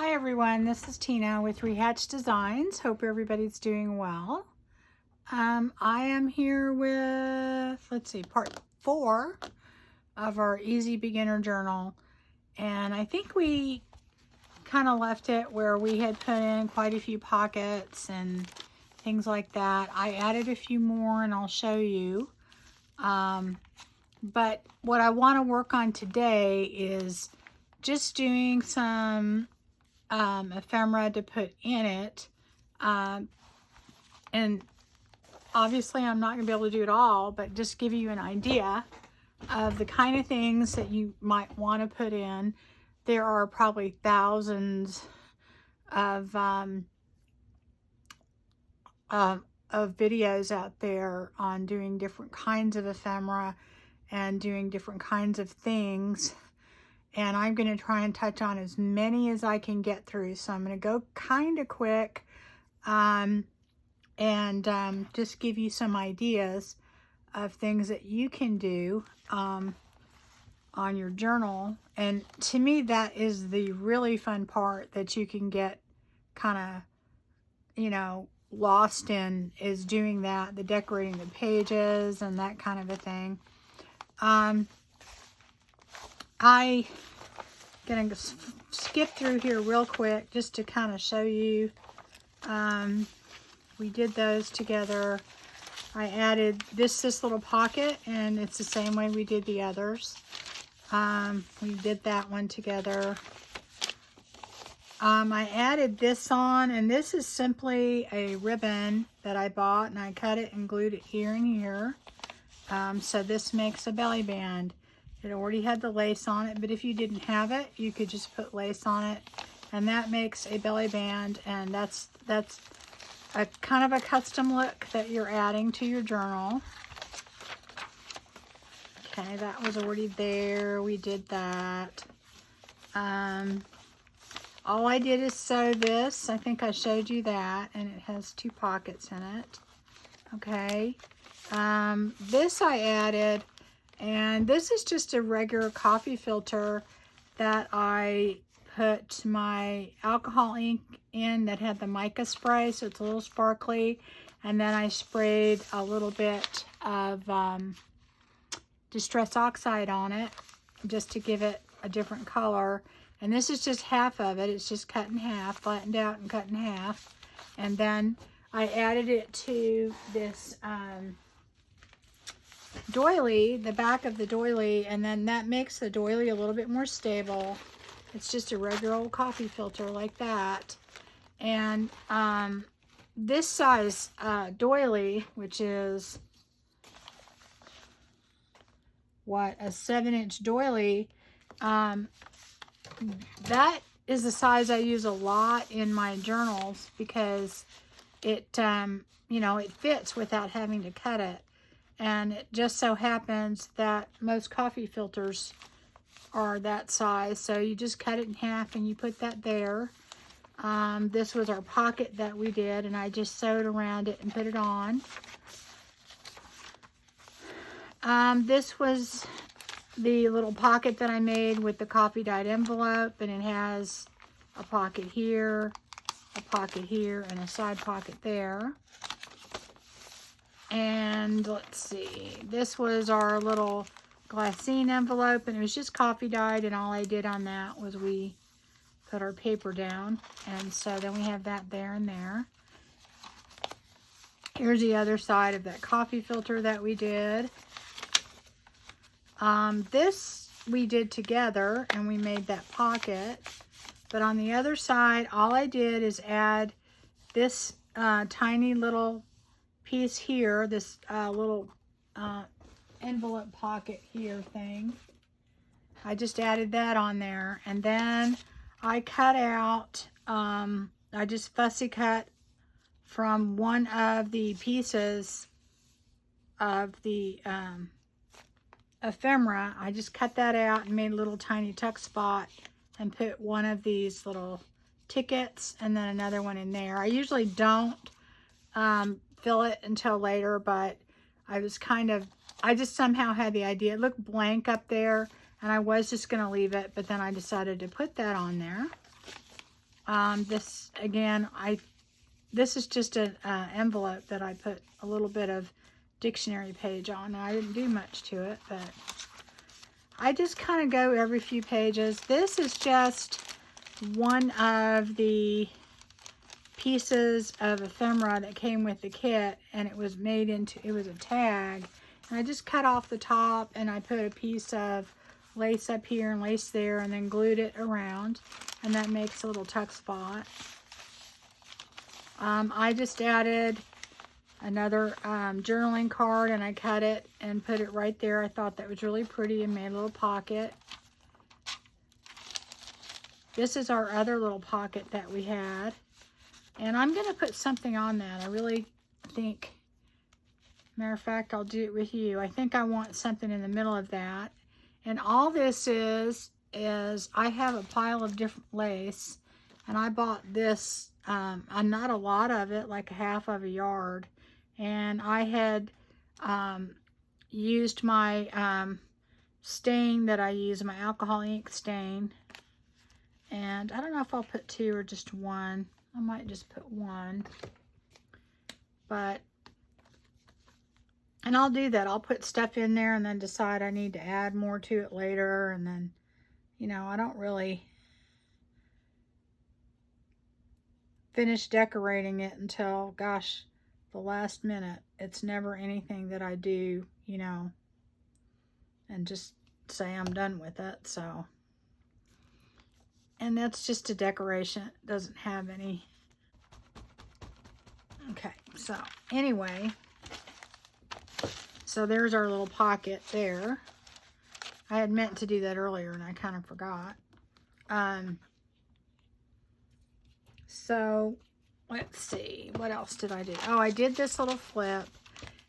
Hi everyone, this is Tina with Rehatch Designs. Hope everybody's doing well. I am here with, let's see, part 4 of our Easy Beginner Journal. And I think we kind of left it where we had put in quite a few pockets and things like that. I added a few more and I'll show you. But what I want to work on today is just doing some ephemera to put in it, and obviously I'm not going to be able to do it all, but just give you an idea of the kind of things that you might want to put in. There are probably thousands of videos out there on doing different kinds of ephemera and doing different kinds of things. And I'm going to try and touch on as many as I can get through. So I'm going to go kind of quick and just give you some ideas of things that you can do on your journal. And to me, that is the really fun part that you can get kind of, lost in, is doing that, the decorating the pages and that kind of a thing. I'm gonna skip through here real quick just to kind of show you. We did those together. I added this little pocket, and it's the same way we did the others. We did that one together. I added this on, and this is simply a ribbon that I bought, and I cut it and glued it here and here. So this makes a belly band. It already had the lace on it, but if you didn't have it, you could just put lace on it, and that makes a belly band. And that's a kind of a custom look that you're adding to your journal. Okay, that was already there. We did that. All I did is sew this. I think I showed you that, and it has 2 pockets in it. Okay. This I added. And this is just a regular coffee filter that I put my alcohol ink in that had the mica spray, so it's a little sparkly. And then I sprayed a little bit of Distress Oxide on it just to give it a different color. And this is just half of it. It's just cut in half, flattened out and cut in half. And then I added it to this doily, the back of the doily, and then that makes the doily a little bit more stable. It's just a regular old coffee filter like that. And this size doily, which is what, a 7-inch doily, that is the size I use a lot in my journals because it it fits without having to cut it. And it just so happens that most coffee filters are that size. So you just cut it in half and you put that there. This was our pocket that we did, and I just sewed around it and put it on. This was the little pocket that I made with the coffee dyed envelope, and it has a pocket here, and a side pocket there. And let's see, this was our little glassine envelope, and it was just coffee dyed, and all I did on that was we put our paper down. And so then we have that there and there. Here's the other side of that coffee filter that we did. This we did together, and we made that pocket. But on the other side, all I did is add this tiny little piece here, this little envelope pocket here thing. I just added that on there, and then I cut out, I just fussy cut from one of the pieces of the ephemera. I just cut that out and made a little tiny tuck spot and put one of these little tickets and then another one in there. I usually don't fill it until later, but I just somehow had the idea. It looked blank up there, and I was just going to leave it, but then I decided to put that on there. This, again, this is just an envelope that I put a little bit of dictionary page on. I didn't do much to it, but I just kind of go every few pages. This is just one of the pieces of ephemera that came with the kit, and it was made into, it was a tag. And I just cut off the top, and I put a piece of lace up here and lace there, and then glued it around, and that makes a little tuck spot. I just added another journaling card, and I cut it and put it right there. I thought that was really pretty and made a little pocket. This is our other little pocket that we had, and I'm going to put something on that. I really think, matter of fact, I'll do it with you. I think I want something in the middle of that. And all this is I have a pile of different lace, and I bought this, not a lot of it, like a half of a yard. And I had used my stain that I use, my alcohol ink stain. And I don't know if I'll put 2 or just 1. I might just put 1. But, and I'll do that. I'll put stuff in there and then decide I need to add more to it later. And then, you know, I don't really finish decorating it until, gosh, the last minute. It's never anything that I do, you know, and just say I'm done with it. So, and that's just a decoration. It doesn't have any. Okay, so anyway, so there's our little pocket there. I had meant to do that earlier and I kind of forgot. So let's see, what else did I do? Oh, I did this little flip,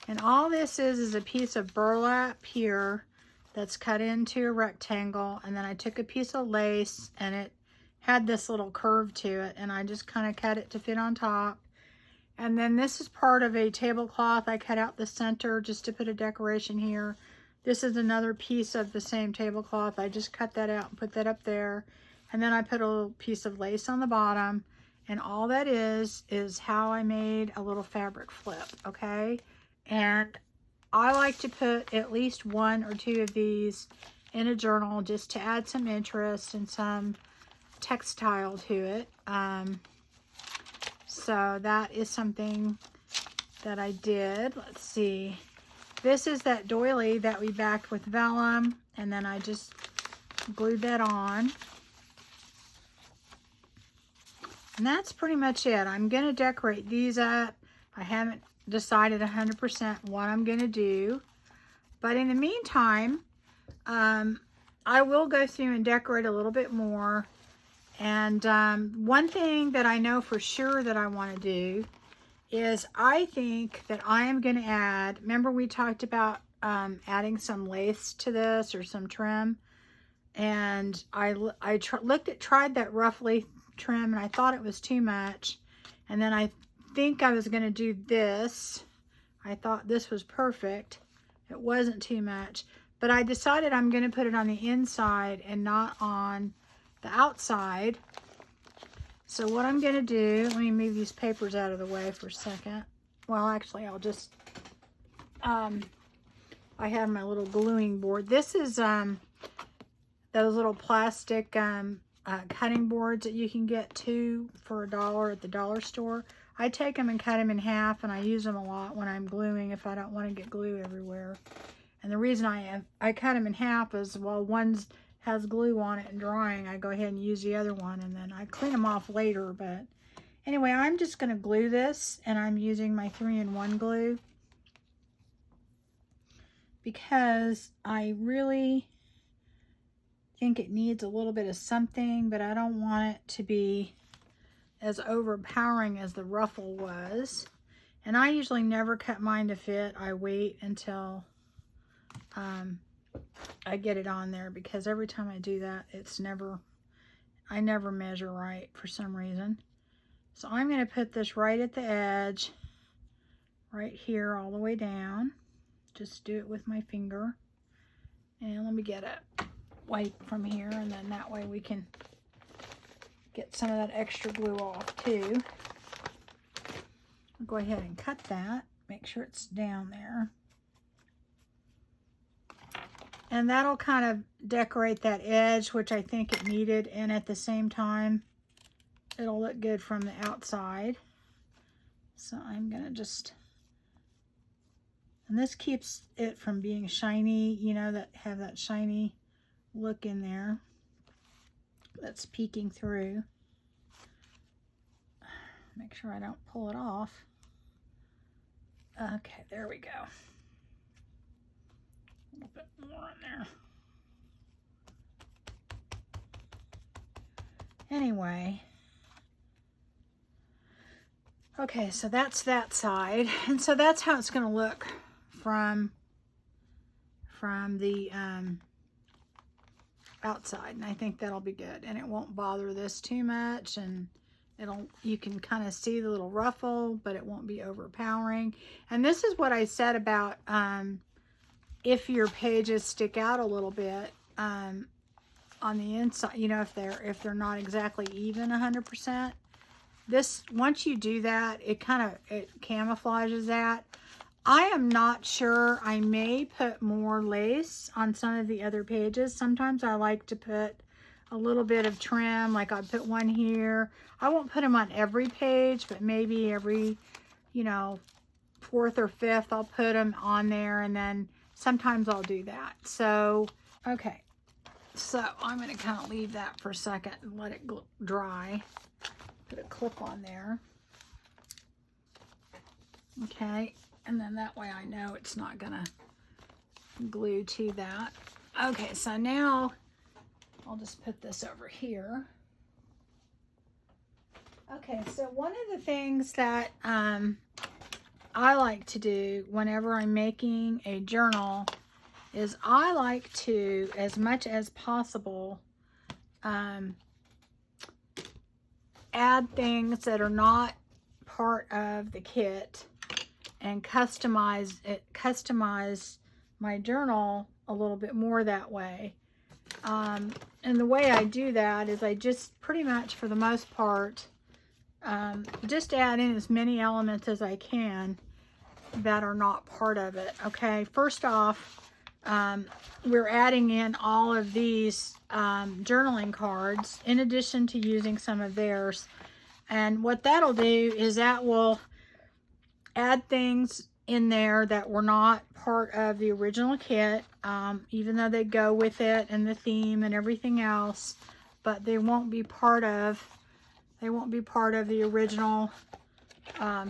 and all this is a piece of burlap here that's cut into a rectangle, and then I took a piece of lace, and it had this little curve to it, and I just kind of cut it to fit on top. And then this is part of a tablecloth. I cut out the center just to put a decoration here. This is another piece of the same tablecloth. I just cut that out and put that up there. And then I put a little piece of lace on the bottom. And all that is how I made a little fabric flip, okay? And I like to put at least 1 or 2 of these in a journal just to add some interest and some textile to it. So that is something that I did. Let's see. This is that doily that we backed with vellum, and then I just glued that on. And that's pretty much it. I'm going to decorate these up. I haven't decided 100% what I'm going to do. But in the meantime, I will go through and decorate a little bit more. And one thing that I know for sure that I want to do is I think that I am going to add, remember we talked about adding some lace to this or some trim, and I tried that roughly trim, and I thought it was too much, and then I think I was going to do this. I thought this was perfect. It wasn't too much, but I decided I'm going to put it on the inside and not on the outside. So what I'm going to do, let me move these papers out of the way for a second. Well, actually, I'll just, I have my little gluing board. This is those little plastic cutting boards that you can get 2 for $1 at the dollar store. I take them and cut them in half, and I use them a lot when I'm gluing if I don't want to get glue everywhere. And the reason I cut them in half is, well, one's has glue on it and drying, I go ahead and use the other one, and then I clean them off later. But anyway, I'm just going to glue this, and I'm using my 3-in-1 glue because I really think it needs a little bit of something, but I don't want it to be as overpowering as the ruffle was. And I usually never cut mine to fit. I wait until I get it on there, because every time I do that, I never measure right for some reason. So I'm going to put this right at the edge, right here all the way down. Just do it with my finger. And let me get it white from here, and then that way we can get some of that extra glue off too. I'll go ahead and cut that. Make sure it's down there. And that'll kind of decorate that edge, which I think it needed, and at the same time, it'll look good from the outside. So I'm gonna just, and this keeps it from being shiny, you know, that have that shiny look in there that's peeking through. Make sure I don't pull it off. Okay, there we go. A little bit more in there. Anyway. Okay, so that's that side. And so that's how it's going to look from the outside. And I think that'll be good. And it won't bother this too much. And you can kind of see the little ruffle, but it won't be overpowering. And this is what I said about if your pages stick out a little bit on the inside, you know, if they're not exactly even 100%. This, once you do that, it camouflages that. I am not sure. I may put more lace on some of the other pages. Sometimes I like to put a little bit of trim, like I put one here. I won't put them on every page, but maybe every, you know, 4th or 5th, I'll put them on there, and then sometimes I'll do that. So, okay. So I'm going to kind of leave that for a second and let it dry. Put a clip on there. Okay. And then that way I know it's not going to glue to that. Okay, so now I'll just put this over here. Okay, so one of the things that I like to do whenever I'm making a journal is I like to, as much as possible, add things that are not part of the kit and customize my journal a little bit more that way. And the way I do that is I just pretty much, for the most part, just add in as many elements as I can that are not part of it. Okay, first off, we're adding in all of these journaling cards in addition to using some of theirs. And what that'll do is that will add things in there that were not part of the original kit, even though they go with it and the theme and everything else, but they won't be part of the original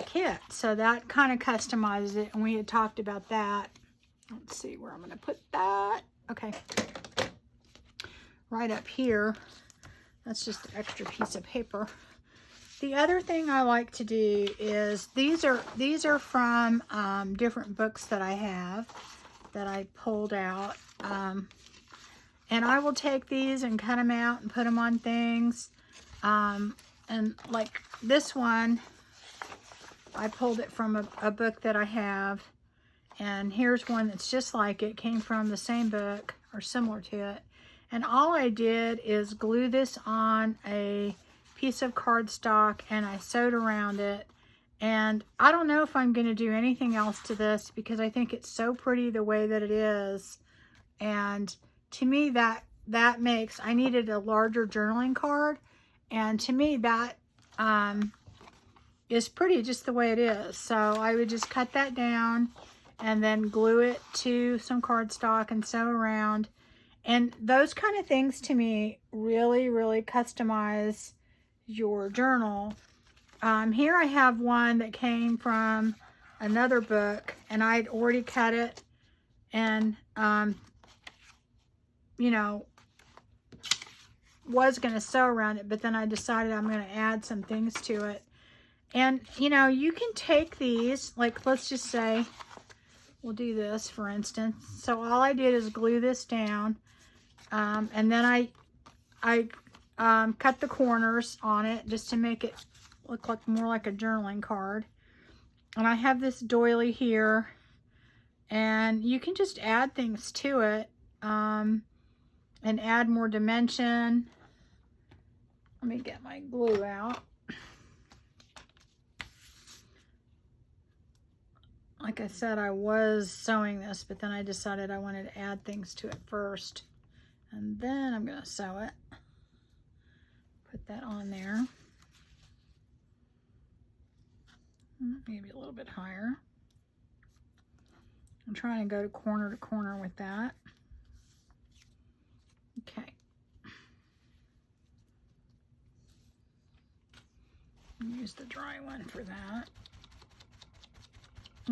kit. So that kind of customizes it, and we had talked about that. Let's see where I'm going to put that. Okay, right up here. That's just an extra piece of paper. The other thing I like to do is these are from different books that I have that I pulled out, and I will take these and cut them out and put them on things. And like this one, I pulled it from a book that I have, and here's one that's just like it, came from the same book or similar to it. And all I did is glue this on a piece of cardstock, and I sewed around it. And I don't know if I'm going to do anything else to this because I think it's so pretty the way that it is. And to me, that makes, I needed a larger journaling card, and to me that is pretty just the way it is. So I would just cut that down and then glue it to some cardstock and sew around. And those kind of things to me really, really customize your journal. Here I have one that came from another book, and I'd already cut it, and you know, was going to sew around it, but then I decided I'm going to add some things to it. And you know, you can take these, like let's just say we'll do this for instance. So all I did is glue this down, and then I cut the corners on it just to make it look like more like a journaling card. And I have this doily here, and you can just add things to it and add more dimension. Let me get my glue out. Like I said, I was sewing this, but then I decided I wanted to add things to it first. And then I'm going to sew it. Put that on there. Maybe a little bit higher. I'm trying to go to corner with that. Okay. Use the dry one for that.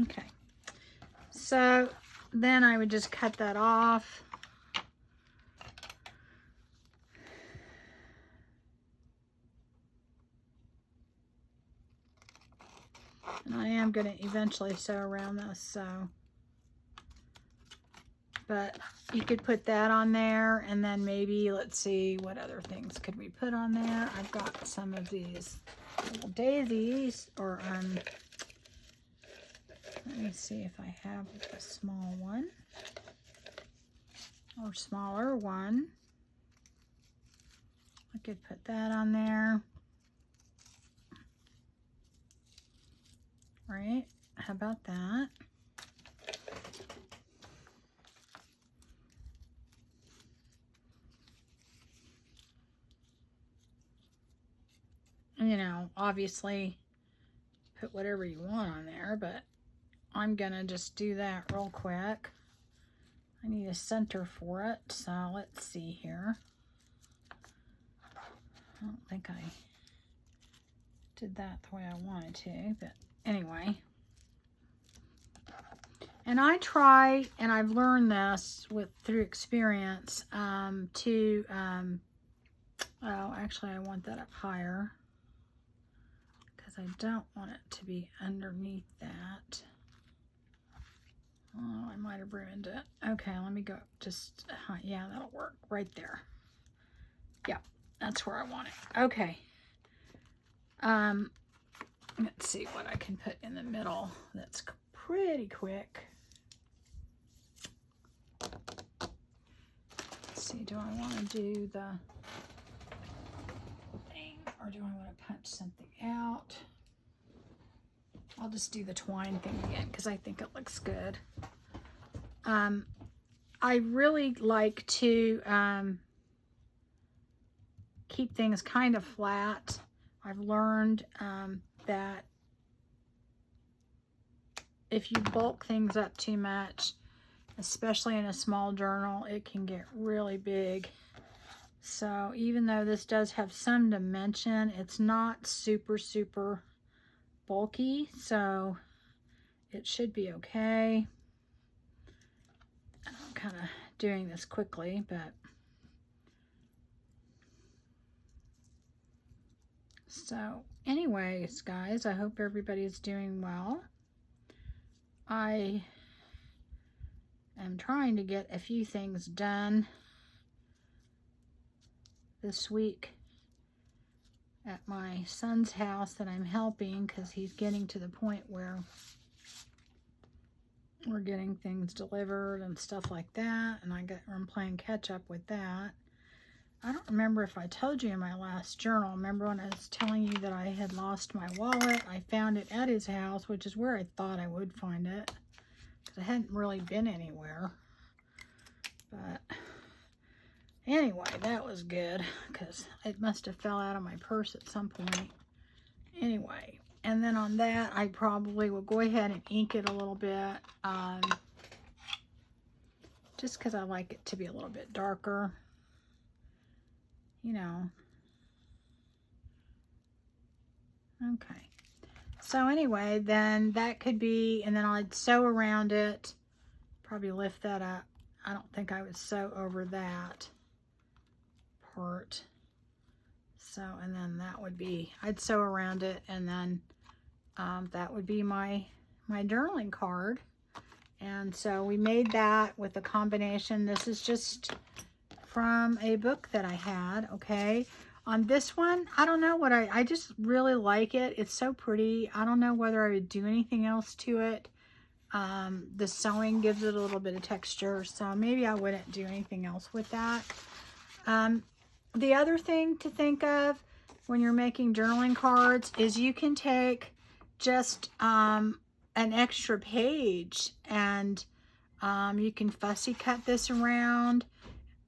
Okay. So then I would just cut that off. And I am going to eventually sew around this, so. But you could put that on there, and then maybe, let's see, what other things could we put on there? I've got some of these little daisies, or, let me see if I have a small one, or smaller one. I could put that on there. Right? How about that? You know, obviously put whatever you want on there, but I'm gonna just do that real quick. I need a center for it, so let's see here. I don't think I did that the way I wanted to, but anyway. And I try, and I've learned this through experience, oh, actually I want that up higher, because I don't want it to be underneath that. Oh, I might have ruined it. Okay, let me go just, yeah, that'll work right there. Yeah, that's where I want it. Okay. Let's see what I can put in the middle that's pretty quick. Let's see, do I want to do the thing, or do I want to punch something out? I'll just do the twine thing again because I think it looks good. I really like to keep things kind of flat. I've learned that if you bulk things up too much, especially in a small journal, it can get really big. So even though this does have some dimension, it's not super, super bulky, so it should be okay. I'm kind of doing this quickly, but so anyways, guys, I hope everybody's doing well. I am trying to get a few things done this week at my son's house that I'm helping, because he's getting to the point where we're getting things delivered and stuff like that, and I'm playing catch up with that. I don't remember if I told you in my last journal. Remember when I was telling you that I had lost my wallet? I found it at his house, which is where I thought I would find it, because I hadn't really been anywhere. But anyway, that was good, because it must have fell out of my purse at some point. Anyway, and then on that, I probably will go ahead and ink it a little bit, just because I like it to be a little bit darker, you know. Okay, so anyway, then that could be, and then I'd sew around it, probably lift that up. I don't think I would sew over that part. So, and then that would be, I'd sew around it, and then that would be my journaling card. And so we made that with a combination. This is just from a book that I had, okay? On this one, I don't know what I just really like it. It's so pretty. I don't know whether I would do anything else to it. The sewing gives it a little bit of texture, so maybe I wouldn't do anything else with that. The other thing to think of, when you're making journaling cards is you can take just an extra page and you can fussy cut this around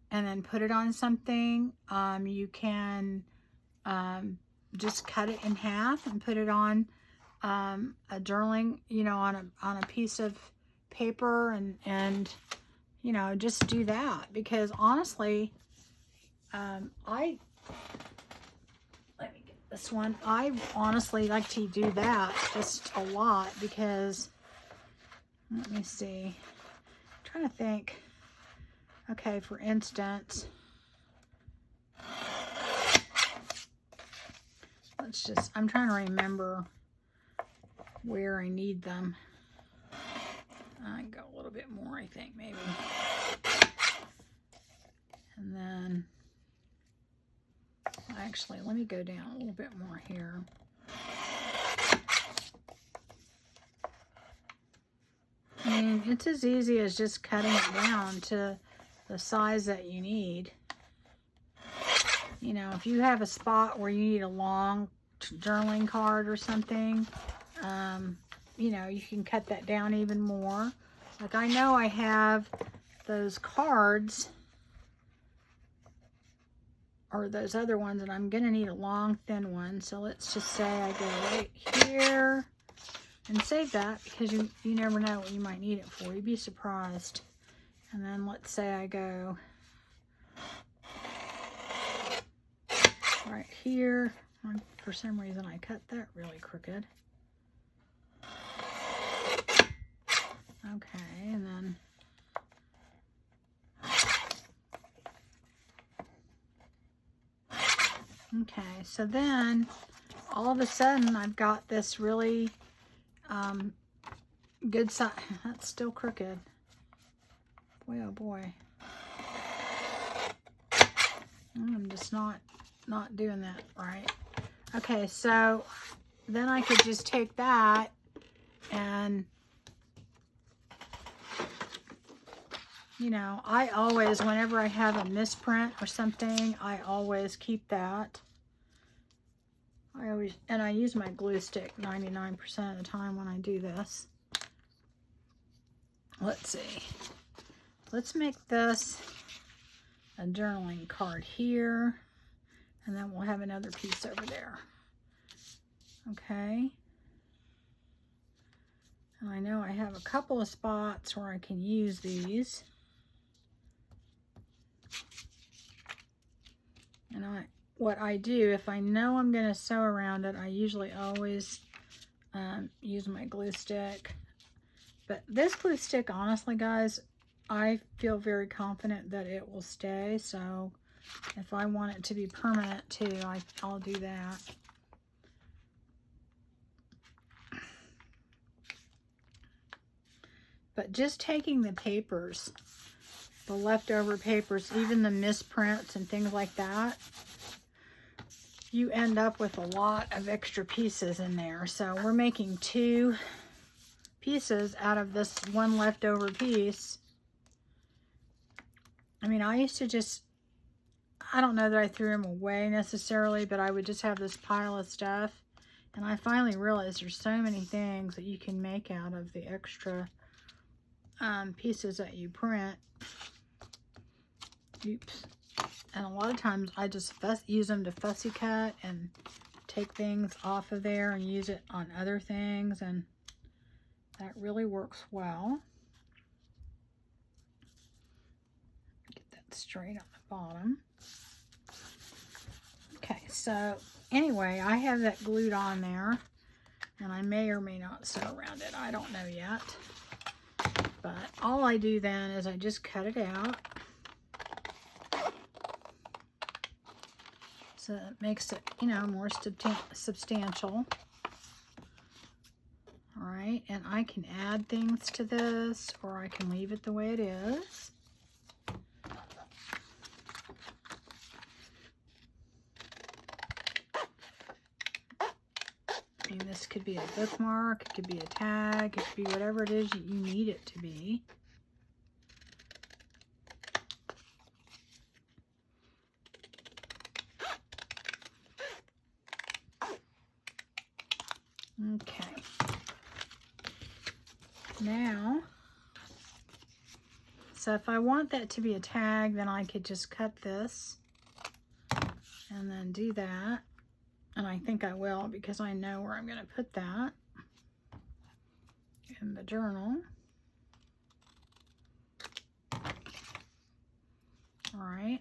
and then put it on something. You can just cut it in half and put it on a journaling, you know, on a piece of paper, and you know, just do that. Because honestly, let me get this one. I honestly like to do that just a lot because, let me see, I'm trying to think. Okay, for instance, I'm trying to remember where I need them. I got a little bit more, I think, maybe. And then, actually, let me go down a little bit more here. I mean, it's as easy as just cutting it down to the size that you need. You know, if you have a spot where you need a long journaling card or something, you know, you can cut that down even more. Like, I know I have those cards or those other ones, and I'm going to need a long, thin one. So let's just say I go right here and save that, because you never know what you might need it for. You'd be surprised. And then let's say I go right here. For some reason, I cut that really crooked. Okay, and then okay, so then all of a sudden I've got this really good size. That's still crooked. Boy, oh boy. I'm just not doing that right. Okay, so then I could just take that and, you know, I always, whenever I have a misprint or something, I always keep that. And I use my glue stick 99% of the time when I do this. Let's see. Let's make this a journaling card here, and then we'll have another piece over there. Okay. And I know I have a couple of spots where I can use these. And what I do, if I know I'm going to sew around it, I usually always use my glue stick. But this glue stick, honestly, guys, I feel very confident that it will stay. So if I want it to be permanent too, I'll do that. But just taking the papers, the leftover papers, even the misprints and things like that, you end up with a lot of extra pieces in there. So we're making 2 pieces out of this one leftover piece. I mean, I used to just, I don't know that I threw them away necessarily, but I would just have this pile of stuff. And I finally realized there's so many things that you can make out of the extra pieces that you print. Oops. And a lot of times I just use them to fussy cut and take things off of there and use it on other things, and that really works well. Get that straight on the bottom. Okay, so anyway, I have that glued on there, and I may or may not sew around it. I don't know yet. But all I do then is I just cut it out. So it makes it, you know, more substantial. All right, and I can add things to this, or I can leave it the way it is. I mean, this could be a bookmark, it could be a tag, it could be whatever it is you need it to be. Okay. Now, so if I want that to be a tag, then I could just cut this and then do that. And I think I will, because I know where I'm going to put that in the journal. All right.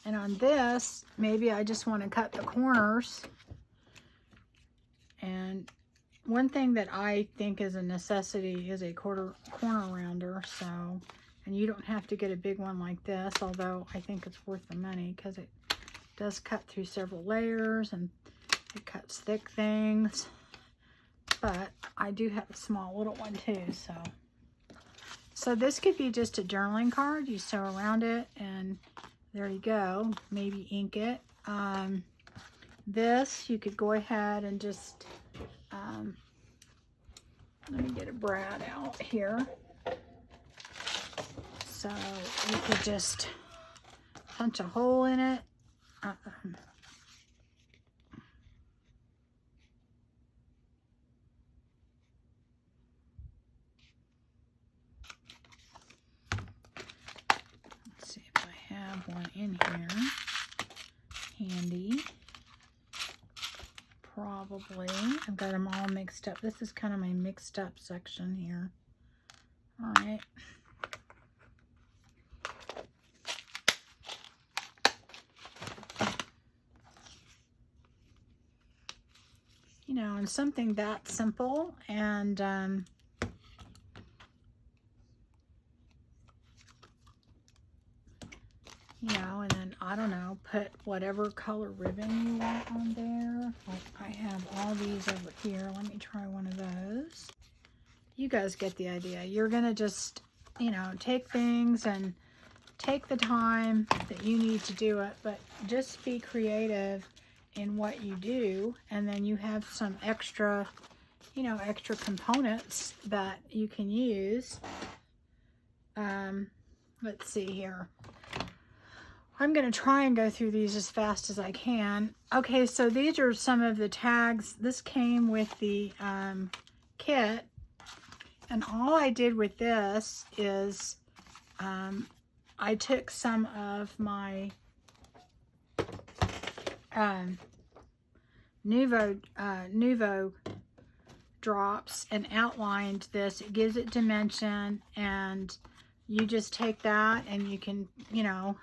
And on this, maybe I just want to cut the corners. And one thing that I think is a necessity is a corner rounder. So, and you don't have to get a big one like this, although I think it's worth the money because it does cut through several layers and it cuts thick things. But I do have a small little one too, so this could be just a journaling card. You sew around it and there you go. Maybe ink it. This you could go ahead and just let me get a brad out here. So you could just punch a hole in it. Let's see if I have one in here handy. Probably. I've got them all mixed up. This is kind of my mixed up section here. All right. You know, and something that simple, and you know, and then I don't know, put whatever color ribbon you want on there. I have all these over here. Let me try one of those. You guys get the idea. You're gonna just, you know, take things and take the time that you need to do it, but just be creative in what you do, and then you have some extra, you know, extra components that you can use. Let's see here. I'm going to try and go through these as fast as I can. Okay, so these are some of the tags. This came with the kit, and all I did with this is I took some of my Nuvo drops and outlined this. It gives it dimension, and you just take that and you can, you know,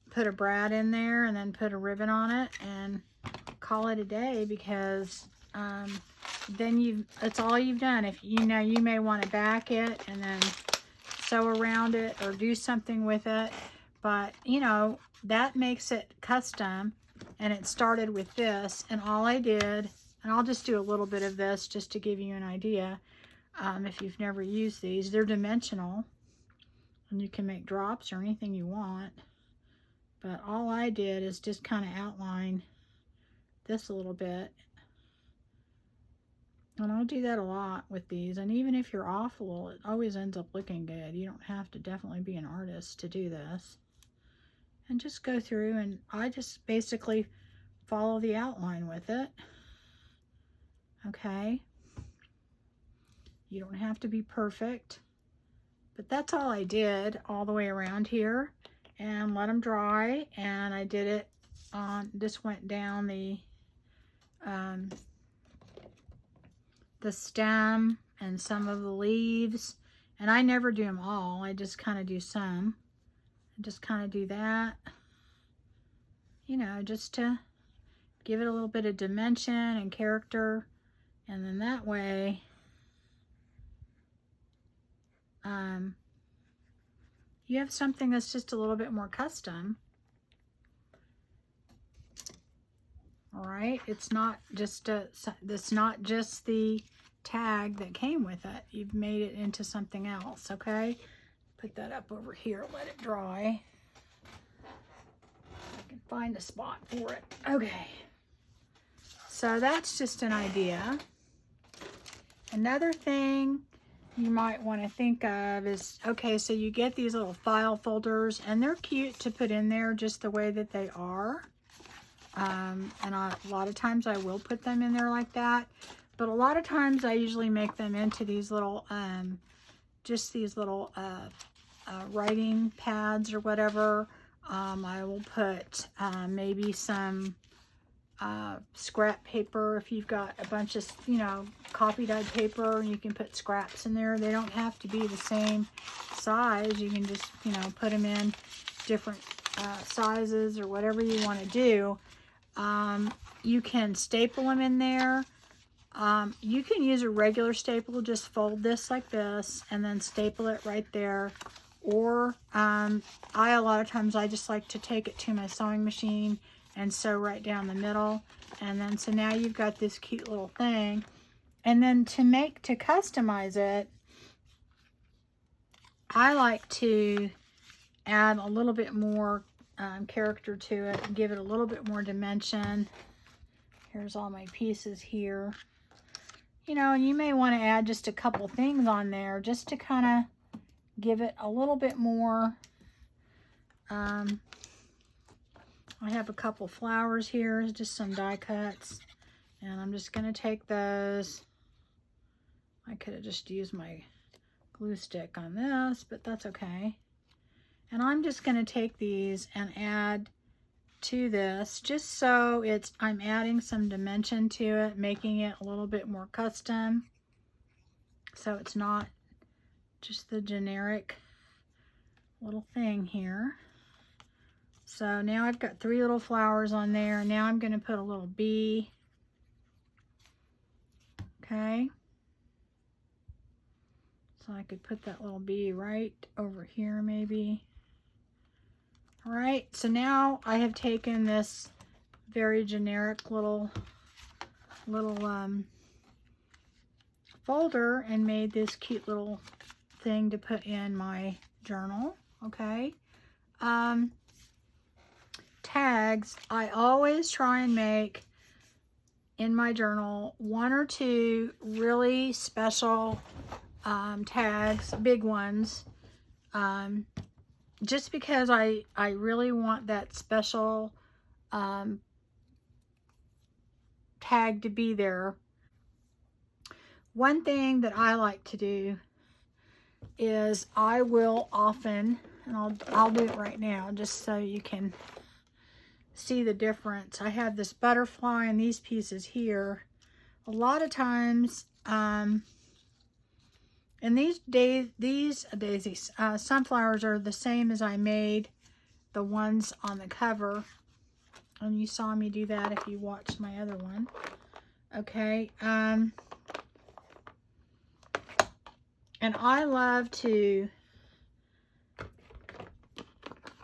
put a brad in there and then put a ribbon on it and call it a day, because then it's all you've done. If you know, you may want to back it and then sew around it or do something with it, but you know, that makes it custom. And it started with this, and all I did, and I'll just do a little bit of this just to give you an idea. If you've never used these, they're dimensional and you can make drops or anything you want. But all I did is just kind of outline this a little bit. And I'll do that a lot with these. And even if you're off a little, it always ends up looking good. You don't have to definitely be an artist to do this. And just go through, and I just basically follow the outline with it. Okay. You don't have to be perfect. But that's all I did all the way around here. And let them dry. And I did it on, this went down the stem and some of the leaves. And I never do them all. I just kind of do some. Just kind of do that, you know, just to give it a little bit of dimension and character. And then that way, you have something that's just a little bit more custom. All right, it's not just the tag that came with it. You've made it into something else, okay? Put that up over here, let it dry. I can find a spot for it. Okay. So that's just an idea. Another thing you might want to think of is, okay, so you get these little file folders, and they're cute to put in there just the way that they are. And a lot of times I will put them in there like that. But a lot of times I usually make them into these little, just these little writing pads or whatever. I will put maybe some scrap paper. If you've got a bunch of, you know, coffee dyed paper, you can put scraps in there. They don't have to be the same size. You can just, you know, put them in different sizes or whatever you want to do. You can staple them in there. You can use a regular staple, just fold this like this and then staple it right there. Or a lot of times I just like to take it to my sewing machine and sew right down the middle. And then so now you've got this cute little thing. And then to customize it, I like to add a little bit more character to it and give it a little bit more dimension. Here's all my pieces here. You know, and you may want to add just a couple things on there just to kind of give it a little bit more. I have a couple flowers here, just some die cuts, and I'm just going to take those. I could have just used my glue stick on this, but that's okay. And I'm just going to take these and add to this, just so I'm adding some dimension to it, making it a little bit more custom, so it's not just the generic little thing here. So now I've got 3 little flowers on there. Now I'm going to put a little bee. Okay. So I could put that little bee right over here maybe. All right, so now I have taken this very generic little folder and made this cute little thing to put in my journal. Okay. Tags, I always try and make in my journal 1 or 2 really special tags, big ones, just because I really want that special tag to be there. One thing that I like to do is I will often, and I'll do it right now just so you can see the difference. I have this butterfly and these pieces here. A lot of times, and these daisies, sunflowers are the same as I made the ones on the cover. And you saw me do that if you watched my other one. Okay. And I love to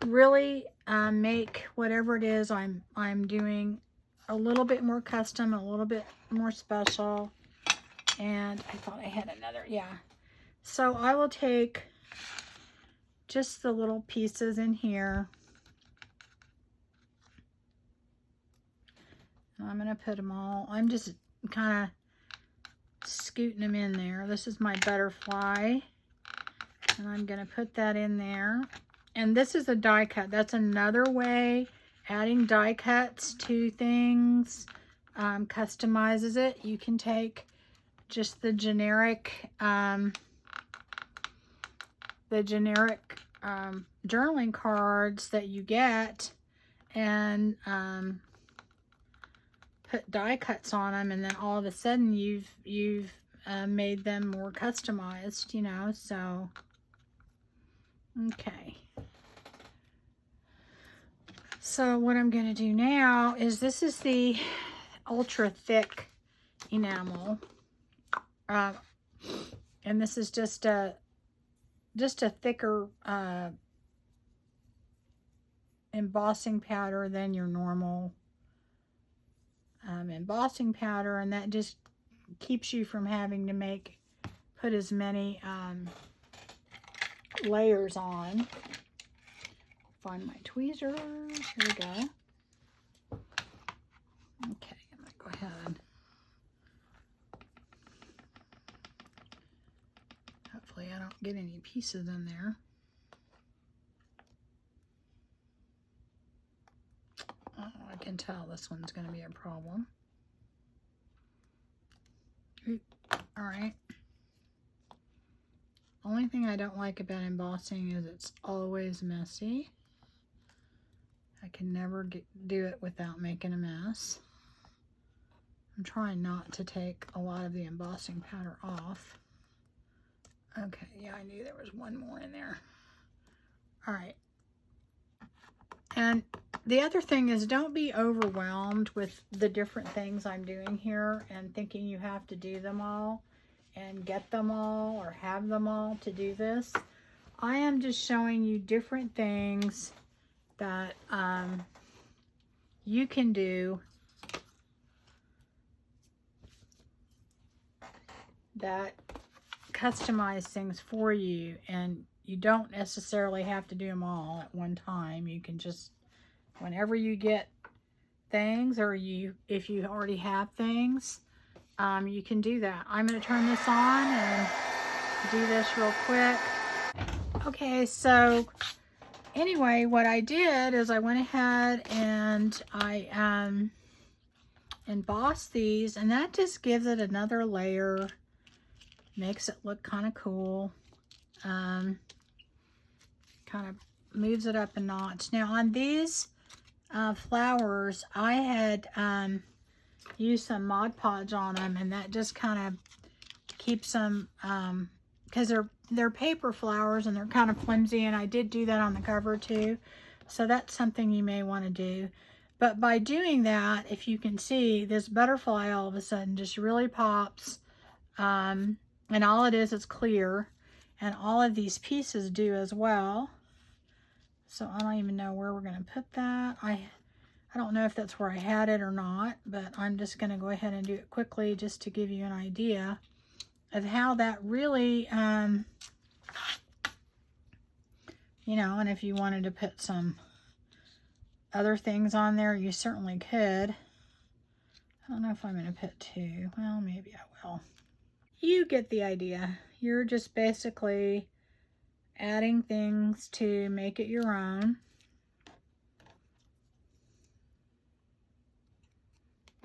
really make whatever it is I'm doing a little bit more custom, a little bit more special. And I thought I had another, yeah. So I will take just the little pieces in here. And I'm going to put them all, I'm just kind of scooting them in there. This is my butterfly. And I'm going to put that in there. And this is a die cut. That's another way adding die cuts to things customizes it. You can take just the generic journaling cards that you get and put die cuts on them, and then all of a sudden you've made them more customized, you know. So okay. So what I'm going to do now is, this is the ultra thick enamel, and this is just a thicker embossing powder than your normal embossing powder, and that just keeps you from having to put as many layers on. Find my tweezers. Here we go. Okay, I'm going to go ahead. Hopefully I don't get any pieces in there. Oh, I can tell this one's going to be a problem. All right. Only thing I don't like about embossing is it's always messy. I can never do it without making a mess. I'm trying not to take a lot of the embossing powder off. Okay, yeah, I knew there was one more in there. All right. And the other thing is, don't be overwhelmed with the different things I'm doing here and thinking you have to do them all and get them all or have them all to do this. I am just showing you different things that you can do that customize things for you, and you don't necessarily have to do them all at one time. You can just, whenever you get things, or if you already have things, you can do that. I'm going to turn this on and do this real quick. Okay, so anyway, what I did is I went ahead and I embossed these, and that just gives it another layer. Makes it look kind of cool. Kind of moves it up a notch. Now on these flowers, I had used some Mod Podge on them, and that just kind of keeps them, because they're paper flowers and they're kind of flimsy, and I did do that on the cover too. So that's something you may want to do. But by doing that, if you can see, this butterfly all of a sudden just really pops. And all it is clear, and all of these pieces do as well. So I don't even know where we're going to put that. I don't know if that's where I had it or not, but I'm just going to go ahead and do it quickly just to give you an idea of how that really, you know, and if you wanted to put some other things on there, you certainly could. I don't know if I'm going to put two. Well, maybe I will. You get the idea. You're just basically adding things to make it your own.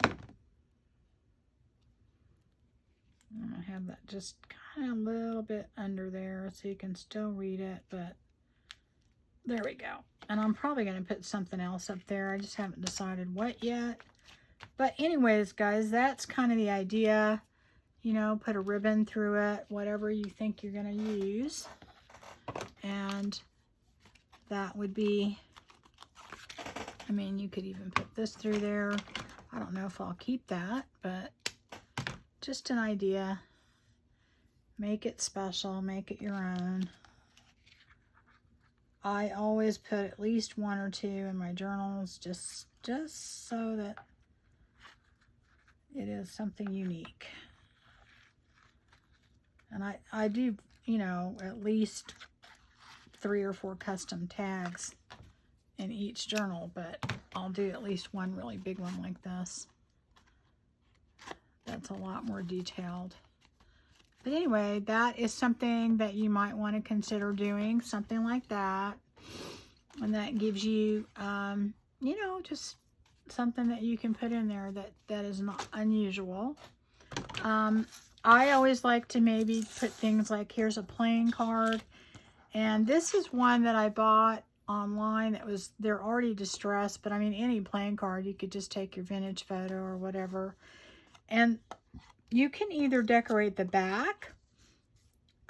I'm going to have that just kind of a little bit under there so you can still read it, but there we go. And I'm probably going to put something else up there. I just haven't decided what yet. But anyways, guys, that's kind of the idea. You know, put a ribbon through it, whatever you think you're going to use. And that would be, I mean, you could even put this through there. I don't know if I'll keep that, but just an idea. Make it special, make it your own. I always put at least one or two in my journals just so that it is something unique. And I do, you know, at least 3 or 4 custom tags in each journal, but I'll do at least one really big one like this. That's a lot more detailed. But anyway, that is something that you might want to consider doing, something like that. And that gives you, you know, just something that you can put in there that is not unusual. I always like to maybe put things like, here's a playing card. And this is one that I bought online that was, they're already distressed, but I mean, any playing card, you could just take your vintage photo or whatever. And you can either decorate the back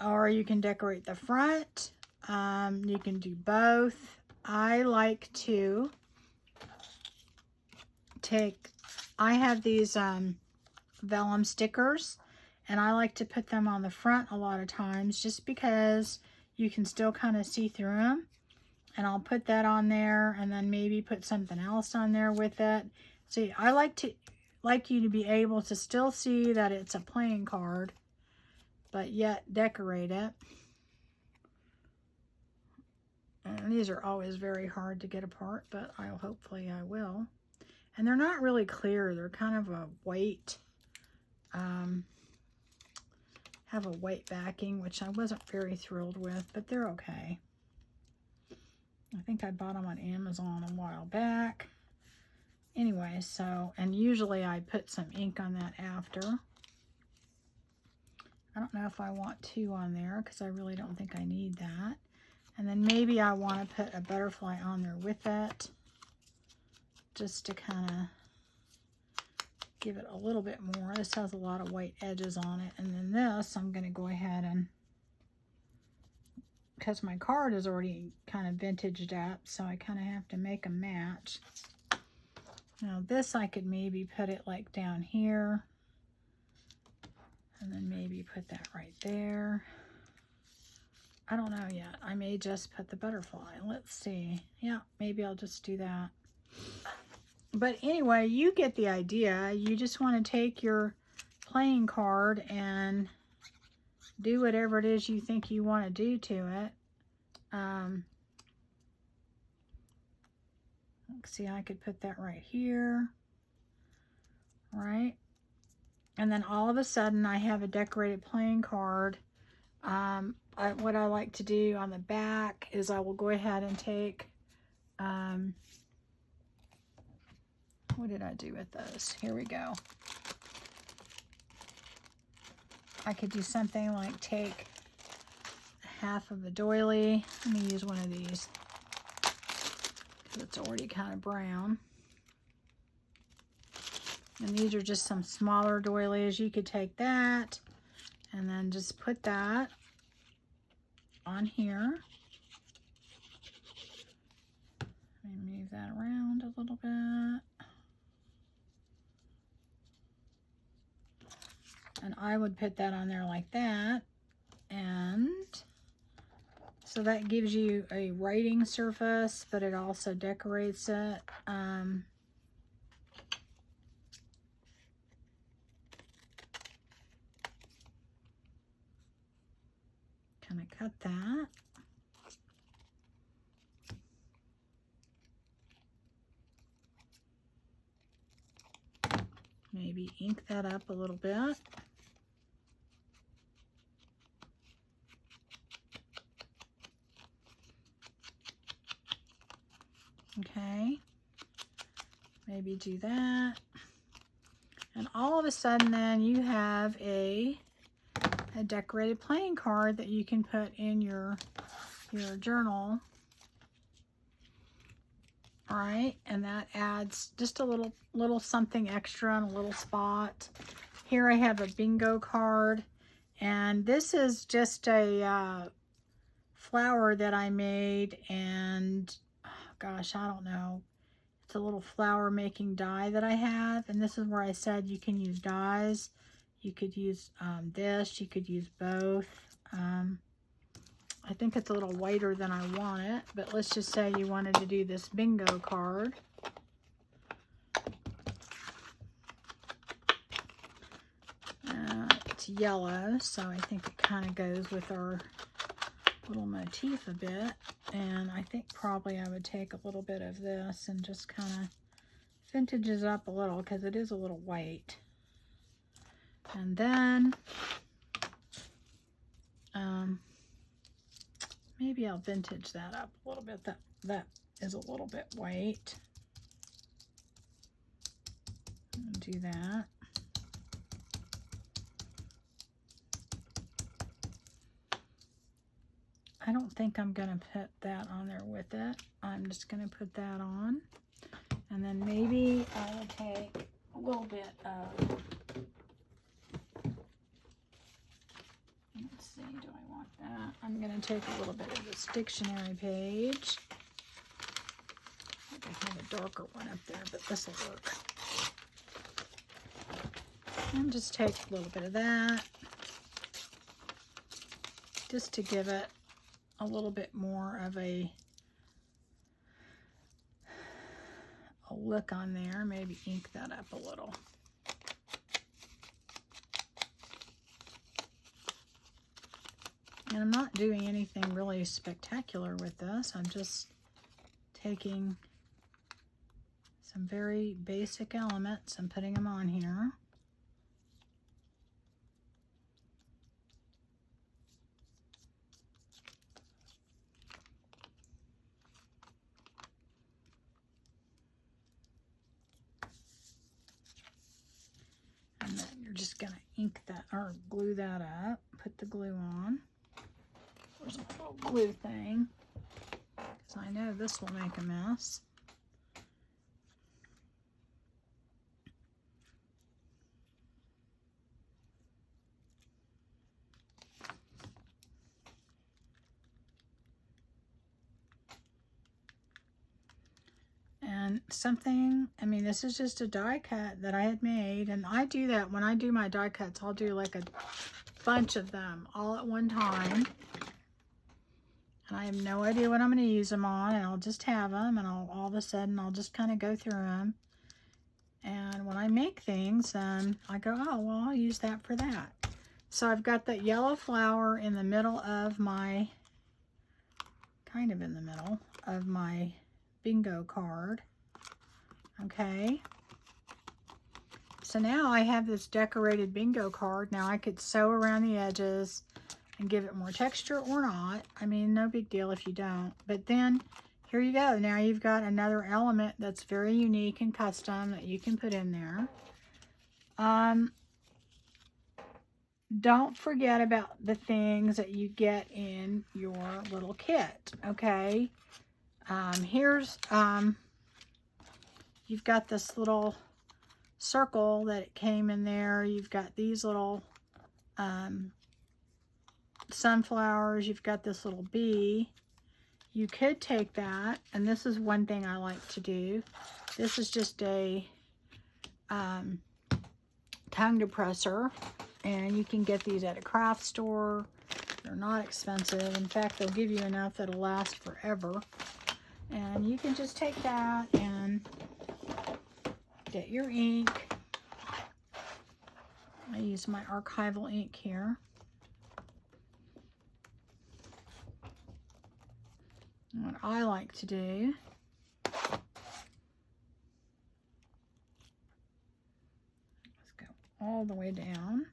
or you can decorate the front. You can do both. I like to I have these vellum stickers, and I like to put them on the front a lot of times just because you can still kind of see through them. And I'll put that on there and then maybe put something else on there with it. See, I like you to be able to still see that it's a playing card, but yet decorate it. And these are always very hard to get apart, but hopefully I will. And they're not really clear. They're kind of a white, have a white backing, which I wasn't very thrilled with, but they're okay. I think I bought them on Amazon a while back. Anyway. So, and usually I put some ink on that after. I don't know if I want 2 on there because I really don't think I need that. And then maybe I want to put a butterfly on there with it, just to kind of give it a little bit more. This has a lot of white edges on it. And then this, I'm going to go ahead and, because my card is already kind of vintaged up, so I kind of have to make a match. Now this, I could maybe put it like down here. And then maybe put that right there. I don't know yet. I may just put the butterfly. Let's see. Yeah, maybe I'll just do that. But anyway, you get the idea. You just want to take your playing card and do whatever it is you think you want to do to it. Let's see, I could put that right here. Right? And then all of a sudden I have a decorated playing card. What I like to do on the back is I will go ahead and take, what did I do with those? Here we go. I could do something like take half of the doily. Let me use one of these because it's already kind of brown. And these are just some smaller doilies. You could take that and then just put that on here. Let me move that around a little bit. And I would put that on there like that. And so that gives you a writing surface, but it also decorates it. Kind of cut that. Maybe ink that up a little bit. Okay. Maybe do that. And all of a sudden then you have a decorated playing card that you can put in your journal. All right, and that adds just a little something extra in a little spot. Here I have a bingo card, and this is just a flower that I made, and oh gosh, I don't know. It's a little flower making die that I have, and this is where I said you can use dies. You could use this, you could use both. I think it's a little whiter than I want it, but let's just say you wanted to do this bingo card. It's yellow, so I think it kind of goes with our little motif a bit. And I think probably I would take a little bit of this and just kind of vintages up a little because it is a little white. And then maybe I'll vintage that up a little bit. That is a little bit white. I'll do that. I don't think I'm going to put that on there with it. I'm just going to put that on. And then maybe I will take a little bit of, let's see, do I want that? I'm going to take a little bit of this dictionary page. I think I have a darker one up there, but this will work. And just take a little bit of that, just to give it a little bit more of a look on there. Maybe ink that up a little. And I'm not doing anything really spectacular with this. I'm just taking some very basic elements and putting them on here. just gonna ink that or glue that up. Put the glue on. Where's my little glue thing? Because I know this will make a mess. And something, I mean, this is just a die cut that I had made, and I do that when I do my die cuts. I'll do like a bunch of them all at one time, and I have no idea what I'm going to use them on, and I'll just have them, and all of a sudden I'll just kind of go through them, and when I make things, then I go, oh, well, I'll use that for that. So I've got that yellow flower in the middle of my, kind of in the middle of my bingo card. Okay, so now I have this decorated bingo card. Now I could sew around the edges and give it more texture or not. I mean, no big deal if you don't. But then here you go. Now you've got another element that's very unique and custom that you can put in there. Don't forget about the things that you get in your little kit. Okay. You've got this little circle that it came in there. You've got these little sunflowers. You've got this little bee. You could take that, and this is one thing I like to do. This is just a tongue depressor, and you can get these at a craft store. They're not expensive. In fact, they'll give you enough that'll last forever. And you can just take that and get your ink. I use my archival ink here. And what I like to do, let's go all the way down.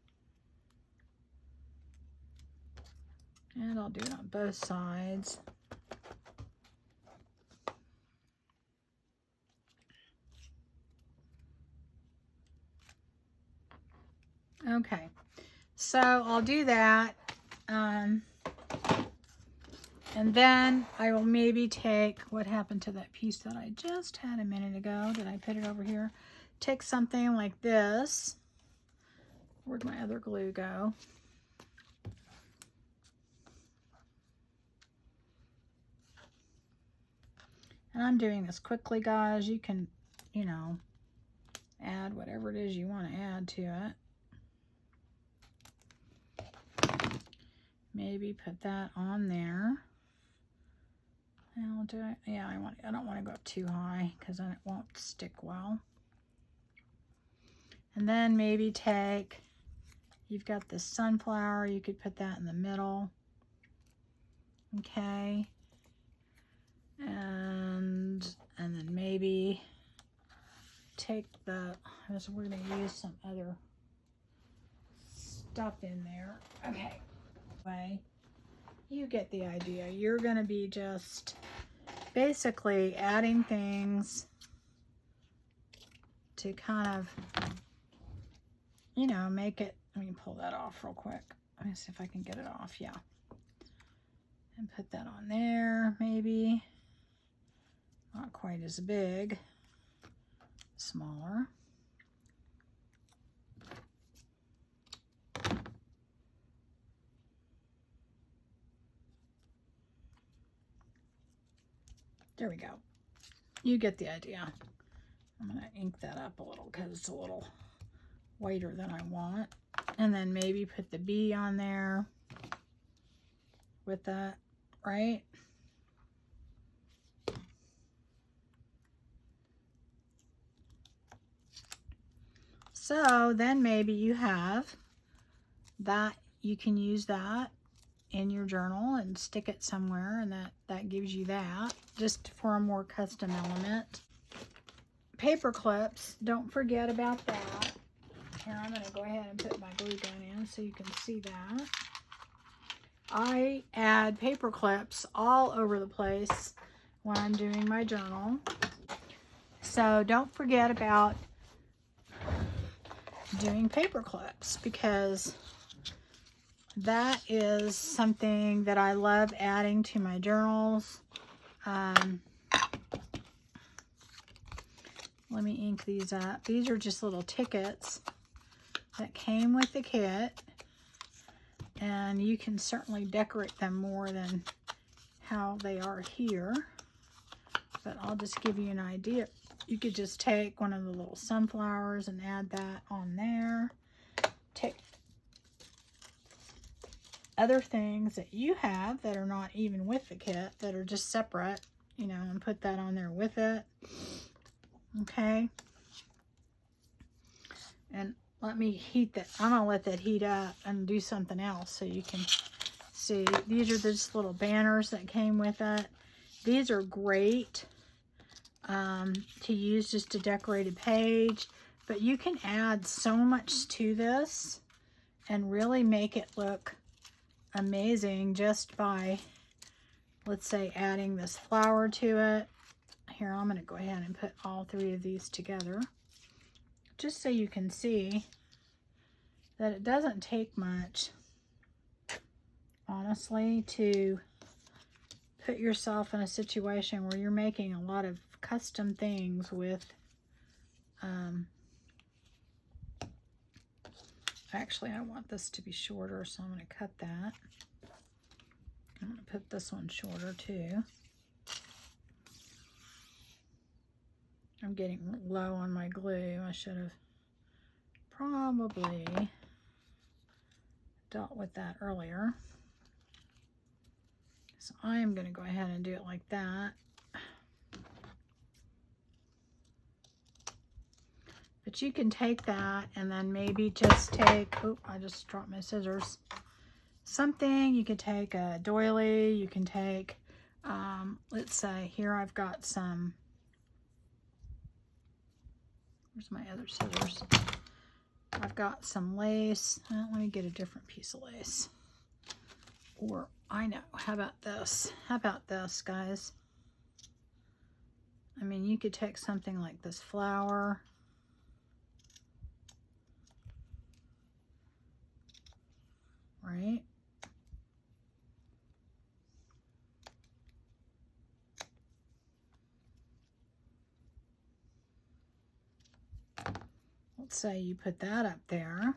And I'll do it on both sides. Okay, so I'll do that, and then I will maybe take, what happened to that piece that I just had a minute ago? Did I put it over here? Take something like this. Where'd my other glue go? And I'm doing this quickly, guys. You can, you know, add whatever it is you want to add to it. Maybe put that on there. And I'll do it. Yeah, I don't want to go up too high because then it won't stick well. And then maybe take, you've got this sunflower, you could put that in the middle. Okay. And then maybe take the, we're going to use some other stuff in there. Okay. You get the idea. You're going to be just basically adding things to kind of, you know, make it. Let me pull that off real quick. Let me see if I can get it off. Yeah. And put that on there, maybe. Not quite as big. Smaller. There we go. You get the idea. I'm going to ink that up a little because it's a little whiter than I want. And then maybe put the bee on there with that, right? So then maybe you have that, you can use that in your journal and stick it somewhere, and that gives you that, just for a more custom element. Paper clips, don't forget about that. Here, I'm going to go ahead and put my glue gun in so you can see that. I add paper clips all over the place when I'm doing my journal. So don't forget about doing paper clips, because that is something that I love adding to my journals. Let me ink these up. These are just little tickets that came with the kit, and you can certainly decorate them more than how they are here, but I'll just give you an idea. You could just take one of the little sunflowers and add that on there. Take other things that you have that are not even with the kit, that are just separate, you know, and put that on there with it. Okay. And let me heat that. I'm going to let that heat up and do something else so you can see. These are just little banners that came with it. These are great to use just to decorate a page, but you can add so much to this and really make it look amazing just by, let's say, adding this flower to it. Here, I'm going to go ahead and put all three of these together just so you can see that it doesn't take much, honestly, to put yourself in a situation where you're making a lot of custom things with, actually I want this to be shorter, so I'm going to cut that. I'm going to put this one shorter too. I'm getting low on my glue. I should have probably dealt with that earlier. So I am going to go ahead and do it like that. But you can take that and then maybe just take, oh, I just dropped my scissors. Something, you could take a doily, you can take, let's say here I've got some, where's my other scissors? I've got some lace. Let me get a different piece of lace. Or, I know, how about this? How about this, guys? I mean, you could take something like this flower. Right? Let's say you put that up there.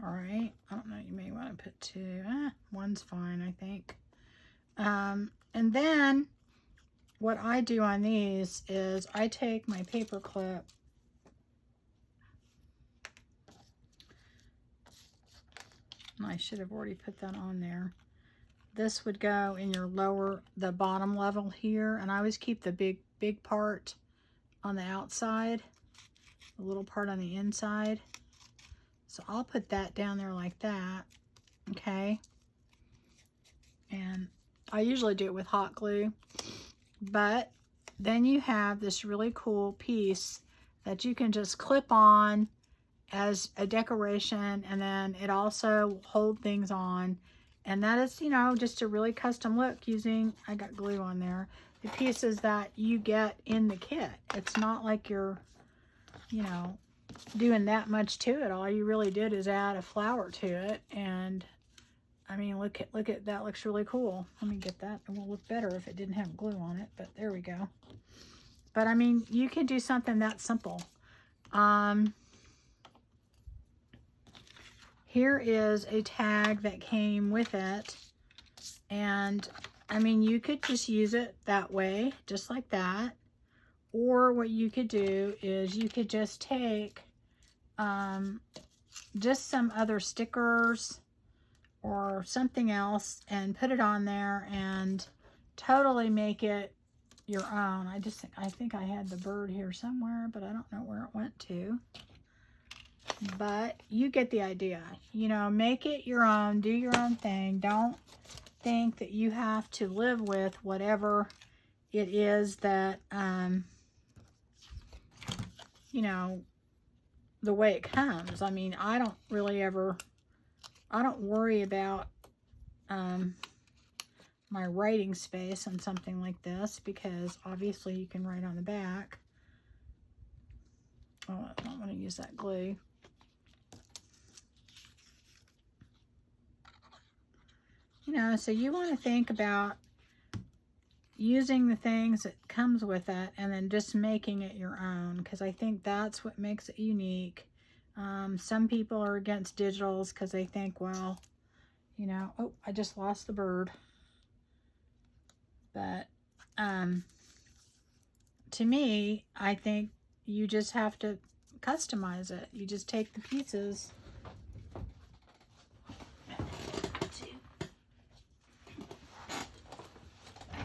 All right, I don't know, you may want to put two. One's fine, I think. And then what I do on these is I take my paper clip and I should have already put that on there. This would go in your the bottom level here, and I always keep the big part on the outside, the little part on the inside. So I'll put that down there like that, okay? And I usually do it with hot glue, but then you have this really cool piece that you can just clip on as a decoration, and then it also holds things on. And that is, you know, just a really custom look using, I got glue on there, the pieces that you get in the kit. It's not like you're, you know, doing that much to it. All you really did is add a flower to it, and I mean, look at that, looks really cool. Let me get that. It will look better if it didn't have glue on it, but there we go. But I mean, you can do something that simple. Here is a tag that came with it, and I mean, you could just use it that way, just like that. Or what you could do is you could just take just some other stickers or something else and put it on there and totally make it your own. I think I had the bird here somewhere, but I don't know where it went to. But you get the idea. You know, make it your own, do your own thing. Don't think that you have to live with whatever it is that, you know, the way it comes. I mean, I don't worry about my writing space on something like this, because obviously you can write on the back. Oh, I don't want to use that glue. You know, so you want to think about using the things that comes with it and then just making it your own, because I think that's what makes it unique. Some people are against digitals because they think, well, you know, oh, I just lost the bird. But to me, I think you just have to customize it. You just take the pieces.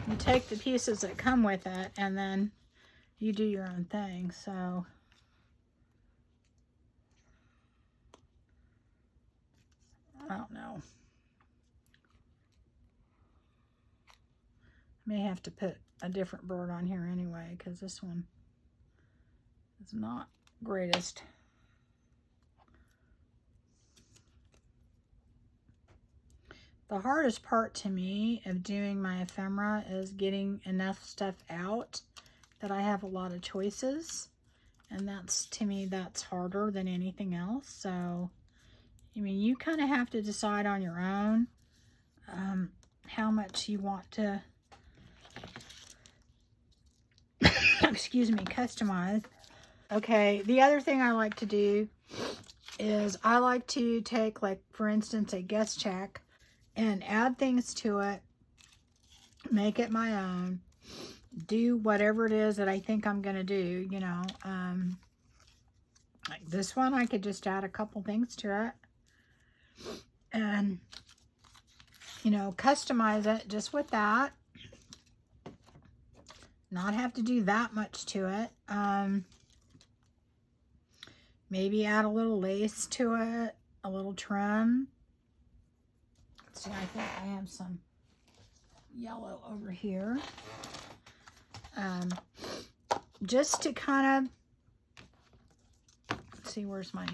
You take the pieces that come with it, and then you do your own thing. So I don't know. I may have to put a different bird on here anyway, because this one is not greatest. The hardest part to me of doing my ephemera is getting enough stuff out that I have a lot of choices. And that's, to me, that's harder than anything else. So, I mean, you kind of have to decide on your own how much you want to, excuse me, customize. Okay, the other thing I like to do is I like to take, like, for instance, a guest check and add things to it, make it my own, do whatever it is that I think I'm going to do, you know. Like this one, I could just add a couple things to it and, you know, customize it just with that. Not have to do that much to it. Maybe add a little lace to it, a little trim. See, I think I have some yellow over here. Just to kind of, let's see, where's my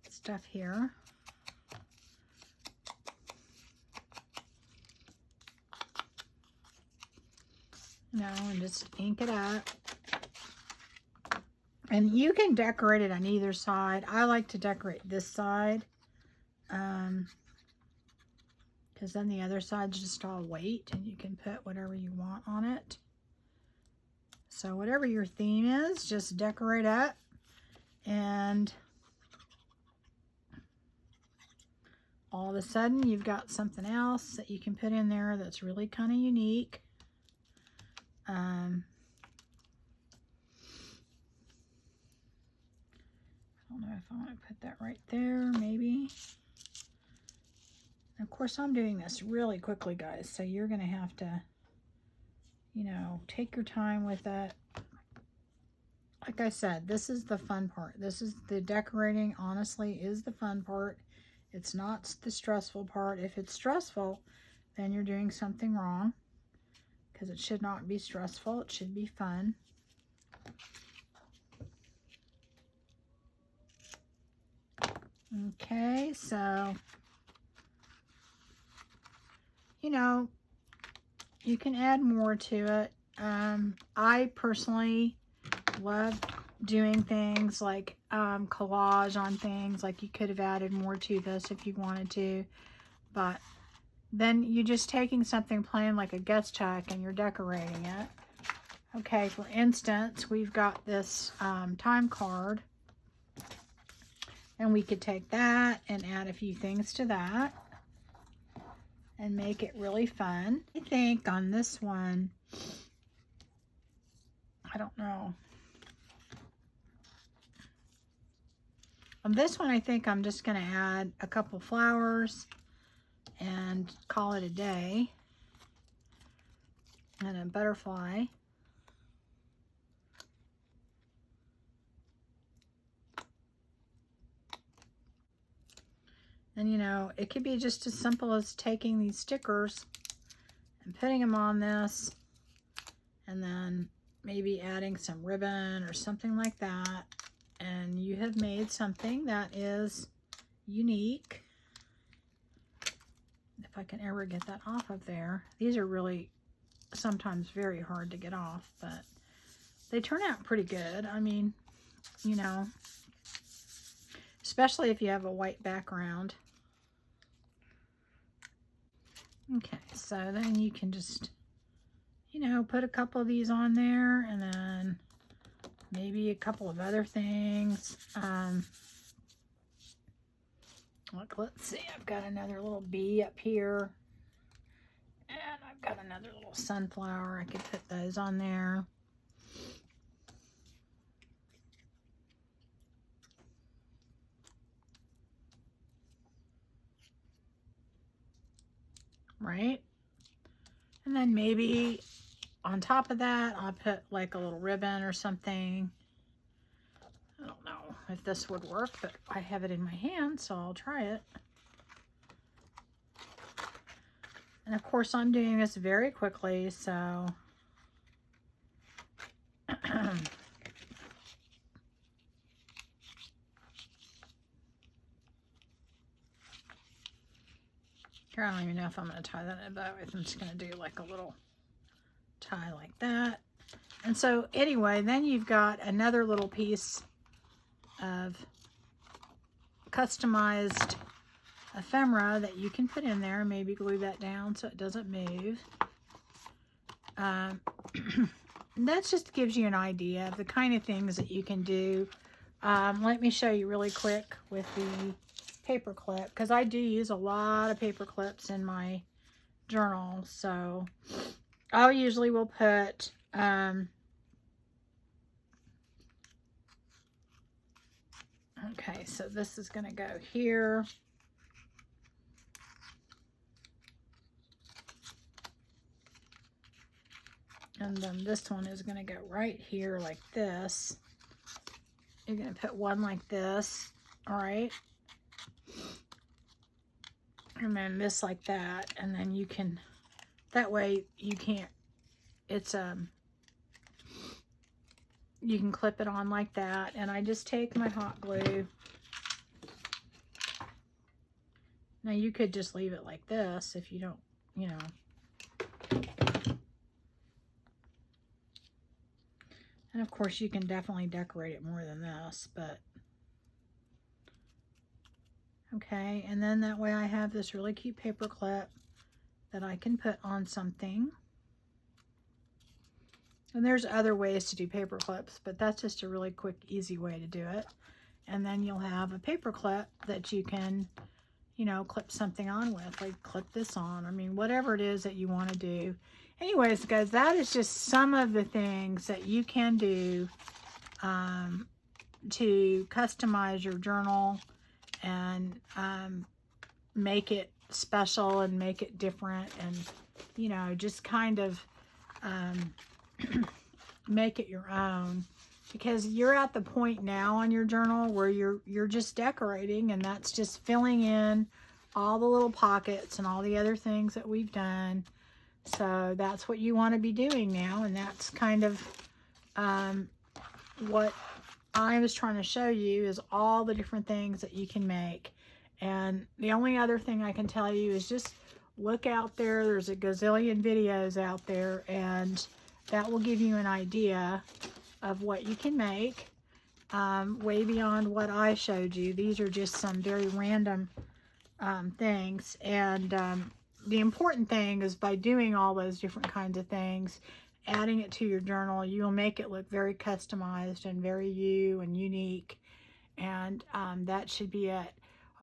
stuff here? You know, and just ink it up. And you can decorate it on either side. I like to decorate this side. Because then the other side's just all white and you can put whatever you want on it. So whatever your theme is, just decorate up, and all of a sudden you've got something else that you can put in there that's really kind of unique. I don't know if I want to put that right there, maybe. Of course, I'm doing this really quickly, guys, so you're going to have to, you know, take your time with it. Like I said, this is the fun part. This is the decorating, honestly, is the fun part. It's not the stressful part. If it's stressful, then you're doing something wrong, because it should not be stressful. It should be fun. Okay, so, you know, you can add more to it. I personally love doing things like collage on things. Like, you could have added more to this if you wanted to, but then you're just taking something plain like a guest check and you're decorating it. Okay, for instance, we've got this time card, and we could take that and add a few things to that and make it really fun. I think on this one, I don't know. On this one, I think I'm just going to add a couple flowers and call it a day. And a butterfly. And, you know, it could be just as simple as taking these stickers and putting them on this, and then maybe adding some ribbon or something like that. and you have made something that is unique. If I can ever get that off of there. These are really sometimes very hard to get off, but they turn out pretty good. I mean, you know, especially if you have a white background. Okay, so then you can just, you know, put a couple of these on there, and then maybe a couple of other things. Look, let's see, I've got another little bee up here, and I've got another little sunflower. I could put those on there. Right? And then maybe on top of that, I'll put like a little ribbon or something. I don't know if this would work, but I have it in my hand, so I'll try it. And of course, I'm doing this very quickly, so I don't even know if I'm going to tie that in a bow. I'm just going to do like a little tie like that. And so anyway, then you've got another little piece of customized ephemera that you can put in there. Maybe glue that down so it doesn't move. That just gives you an idea of the kind of things that you can do. Let me show you really quick with the paper clip, because I do use a lot of paper clips in my journal. So I usually will put okay, so this is going to go here. And then this one is going to go right here like this. You're going to put one like this, all right? And then this like that. And then you can, that way you can't, it's, you can clip it on like that. And I just take my hot glue. Now you could just leave it like this if you don't, you know. And of course you can definitely decorate it more than this, but okay. And then that way I have this really cute paper clip that I can put on something. And there's other ways to do paper clips, but that's just a really quick, easy way to do it. And then you'll have a paper clip that you can, you know, clip something on with, like clip this on. I mean, whatever it is that you want to do. Anyways, guys, that is just some of the things that you can do to customize your journal and make it special and make it different, and, you know, just kind of make it your own, because you're at the point now on your journal where you're just decorating, and that's just filling in all the little pockets and all the other things that we've done. So that's what you want to be doing now, and that's kind of what I was trying to show you, is all the different things that you can make. And the only other thing I can tell you is just look out there. There's a gazillion videos out there, and that will give you an idea of what you can make, way beyond what I showed you. These are just some very random things. And the important thing is, by doing all those different kinds of things, adding it to your journal, you will make it look very customized and very you and unique. And that should be it.